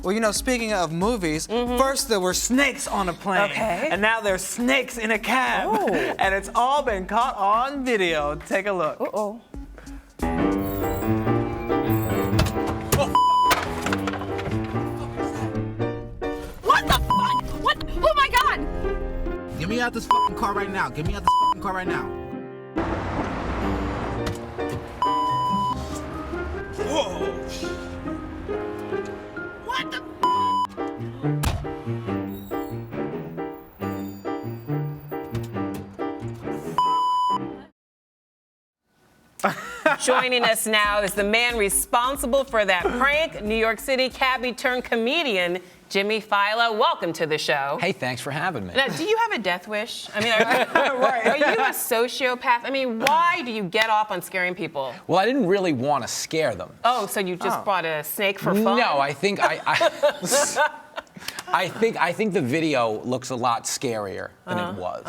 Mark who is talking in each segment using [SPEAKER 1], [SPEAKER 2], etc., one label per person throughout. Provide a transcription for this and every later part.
[SPEAKER 1] Well, you know, speaking of movies, first there were snakes on a plane.
[SPEAKER 2] Okay.
[SPEAKER 1] And now there's snakes in a cab.
[SPEAKER 2] Oh.
[SPEAKER 1] And it's all been caught on video. Take a look.
[SPEAKER 2] Uh-oh. What the fuck? What? Oh my God!
[SPEAKER 3] Get me out this fucking car right now. Get me out this fucking car right now.
[SPEAKER 1] Whoa.
[SPEAKER 3] What the
[SPEAKER 2] Joining us now is the man responsible for that prank, New York City cabbie turned comedian, Jimmy Failla. Welcome to the show.
[SPEAKER 4] Hey, thanks for having me.
[SPEAKER 2] Now, do you have a death wish? I mean, are you a sociopath? I mean, why do you get off on scaring people?
[SPEAKER 4] Well, I didn't really want to scare them.
[SPEAKER 2] Oh, so you just brought a snake for fun?
[SPEAKER 4] No, I think I think the video looks a lot scarier than it was.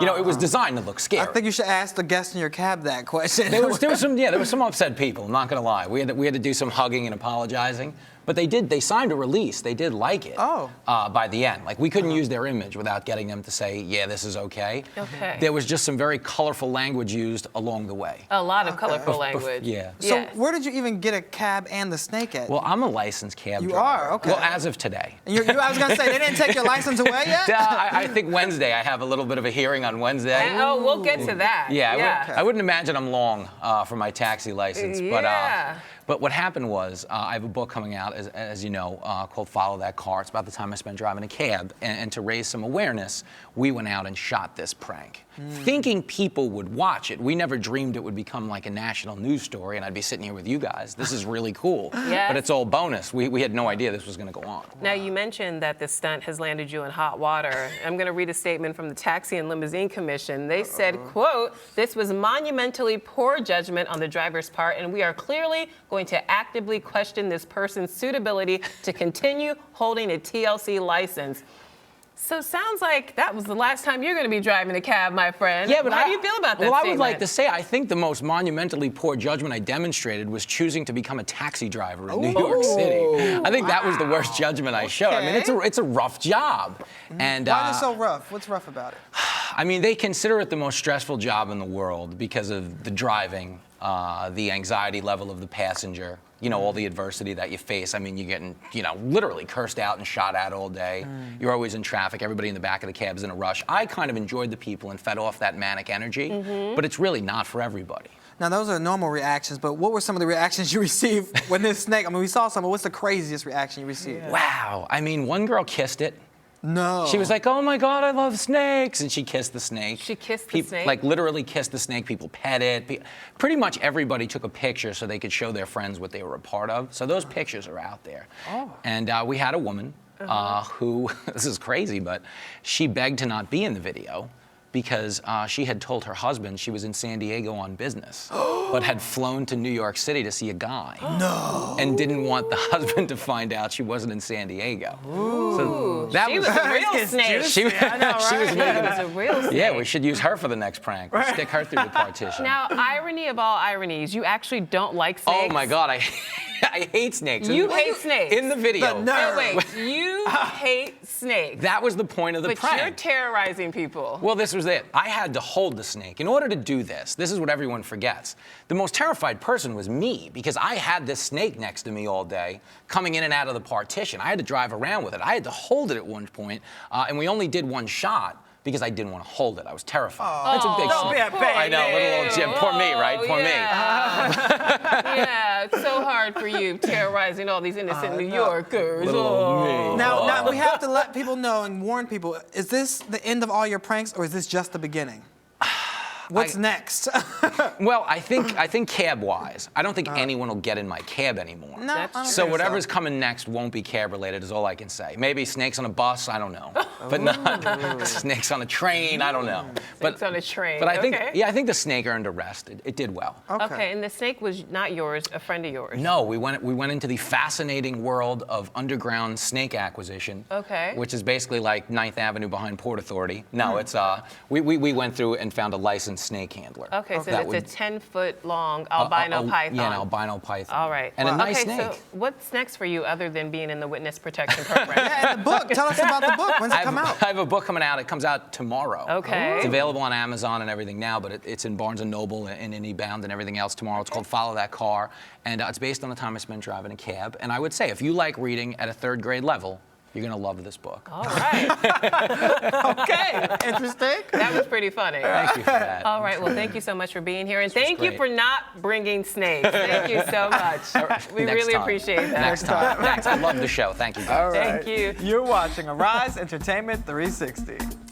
[SPEAKER 4] You know, it was designed to look scary.
[SPEAKER 1] I think you should ask the guest in your cab that question.
[SPEAKER 4] There was some upset people. I'm not gonna lie. We had to do some hugging and apologizing. But they signed a release. They did like it by the end. Like, we couldn't use their image without getting them to say, yeah, this is okay.
[SPEAKER 2] Okay.
[SPEAKER 4] There was just some very colorful language used along the way.
[SPEAKER 2] A lot of colorful language.
[SPEAKER 4] Yeah.
[SPEAKER 1] So
[SPEAKER 2] Yes.
[SPEAKER 1] where did you even get a cab and the snake at?
[SPEAKER 4] Well, I'm a licensed cab driver.
[SPEAKER 1] You are? Okay.
[SPEAKER 4] Well, as of today.
[SPEAKER 1] And I was going to say, they didn't take your license away yet?
[SPEAKER 4] I think Wednesday. I have a little bit of a hearing on Wednesday.
[SPEAKER 2] Oh, we'll get to that.
[SPEAKER 4] Yeah, I wouldn't imagine I'm long for my taxi license. But what happened was, I have a book coming out, as you know, called Follow That Car. It's about the time I spent driving a cab. And to raise some awareness, we went out and shot this prank, thinking people would watch it. We never dreamed it would become like a national news story, and I'd be sitting here with you guys. This is really cool.
[SPEAKER 2] Yes.
[SPEAKER 4] But it's all bonus. We had no idea this was going to go on.
[SPEAKER 2] Now, you mentioned that this stunt has landed you in hot water. I'm going to read a statement from the Taxi and Limousine Commission. They said, quote, "This was monumentally poor judgment on the driver's part, and we are clearly going to actively question this person's suitability to continue holding a TLC license." So sounds like that was the last time you're going to be driving a cab, my friend.
[SPEAKER 4] Yeah, but
[SPEAKER 2] how do you feel about that
[SPEAKER 4] Well, I
[SPEAKER 2] statement?
[SPEAKER 4] would like to say I think the most monumentally poor judgment I demonstrated was choosing to become a taxi driver in New York City. I think that was the worst judgment I showed. I mean, it's a rough job. And
[SPEAKER 1] Why is it so rough? What's rough about it?
[SPEAKER 4] I mean, they consider it the most stressful job in the world because of the driving, the anxiety level of the passenger, you know, all the adversity that you face. I mean, you're getting, you know, literally cursed out and shot at all day. You're always in traffic. Everybody in the back of the cab is in a rush. I kind of enjoyed the people and fed off that manic energy, but it's really not for everybody.
[SPEAKER 1] Now, those are normal reactions, but what were some of the reactions you received when this snake, I mean, we saw some, but what's the craziest reaction you received?
[SPEAKER 2] Yeah.
[SPEAKER 4] Wow. I mean, one girl kissed it.
[SPEAKER 1] No.
[SPEAKER 4] She was like, "Oh my God, I love snakes," and she kissed the snake.
[SPEAKER 2] She kissed the snake?
[SPEAKER 4] Like literally kissed the snake. People pet it. Pretty much everybody took a picture so they could show their friends what they were a part of. So those pictures are out there.
[SPEAKER 1] Oh.
[SPEAKER 4] And we had a woman who, this is crazy, but she begged to not be in the video because she had told her husband she was in San Diego on business, but had flown to New York City to see a guy.
[SPEAKER 1] No.
[SPEAKER 4] And didn't want the husband to find out she wasn't in San Diego.
[SPEAKER 2] Ooh.
[SPEAKER 4] So that
[SPEAKER 2] She was a real
[SPEAKER 1] It's
[SPEAKER 2] snake.
[SPEAKER 1] juicy. I know, right?
[SPEAKER 4] she was making
[SPEAKER 2] She was a real snake.
[SPEAKER 4] Yeah, we should use her for the next prank. We'll stick her through the partition.
[SPEAKER 2] Now, irony of all ironies, you actually don't like snakes.
[SPEAKER 4] Oh my God, I hate snakes.
[SPEAKER 2] You hate snakes.
[SPEAKER 4] In the video.
[SPEAKER 1] The
[SPEAKER 2] No,
[SPEAKER 1] nerve.
[SPEAKER 2] wait, you hate snakes.
[SPEAKER 4] That was the point of the
[SPEAKER 2] But
[SPEAKER 4] prank.
[SPEAKER 2] you're terrorizing people.
[SPEAKER 4] Well, this was it. I had to hold the snake. In order to do this is what everyone forgets. The most terrified person was me because I had this snake next to me all day, coming in and out of the partition. I had to drive around with it. I had to hold it at one point, and we only did one shot because I didn't want to hold it. I was terrified. It's a big
[SPEAKER 1] don't be
[SPEAKER 4] snake.
[SPEAKER 1] a baby.
[SPEAKER 4] I know, little old Jim. Poor me, right? Poor me.
[SPEAKER 2] Yeah, it's so hard for you terrorizing all these innocent New Yorkers.
[SPEAKER 4] Little old me.
[SPEAKER 1] Now, we have to let people know and warn people, is this the end of all your pranks, or is this just the beginning? What's next?
[SPEAKER 4] Well, I think cab-wise, I don't think anyone will get in my cab anymore.
[SPEAKER 1] No, I don't
[SPEAKER 4] So
[SPEAKER 1] think
[SPEAKER 4] whatever's coming next won't be cab-related is all I can say. Maybe snakes on a bus, I don't know. But not snakes on a train, I don't know.
[SPEAKER 2] Snakes on a train,
[SPEAKER 4] But I think,
[SPEAKER 2] okay.
[SPEAKER 4] yeah, I think the snake earned a rest. It did well.
[SPEAKER 2] Okay, and the snake was not yours, a friend of yours.
[SPEAKER 4] No, we went into the fascinating world of underground snake acquisition.
[SPEAKER 2] Okay.
[SPEAKER 4] Which is basically like 9th Avenue behind Port Authority. No, it's we went through and found a licensed snake handler.
[SPEAKER 2] Okay, so
[SPEAKER 4] That
[SPEAKER 2] it's
[SPEAKER 4] would-
[SPEAKER 2] a 10-foot long albino python.
[SPEAKER 4] Yeah, an albino python.
[SPEAKER 2] All right.
[SPEAKER 4] And a nice
[SPEAKER 2] okay,
[SPEAKER 4] snake.
[SPEAKER 2] so what's next for you other than being in the witness protection program?
[SPEAKER 1] Yeah, and the book. Tell us about the book. When's it come out?
[SPEAKER 4] I have a book coming out. It comes out tomorrow.
[SPEAKER 2] Okay.
[SPEAKER 4] It's available on Amazon and everything now, but it's in Barnes & Noble and in eBound and everything else tomorrow. It's called Follow That Car, and it's based on the time I spent driving a cab. And I would say, if you like reading at a third grade level, you're going to love this book.
[SPEAKER 2] All right.
[SPEAKER 1] Okay. Interesting.
[SPEAKER 2] That was pretty funny.
[SPEAKER 4] Thank you for that.
[SPEAKER 2] All right. Well, thank you so much for being here, and thank you
[SPEAKER 4] great.
[SPEAKER 2] for not bringing snakes. Thank you so much. We
[SPEAKER 4] Next
[SPEAKER 2] really
[SPEAKER 4] time.
[SPEAKER 2] appreciate that.
[SPEAKER 4] Next time. Thanks. I love the show. Thank you.
[SPEAKER 1] All
[SPEAKER 2] Thank
[SPEAKER 1] right.
[SPEAKER 2] you.
[SPEAKER 1] You're watching Arise Entertainment 360.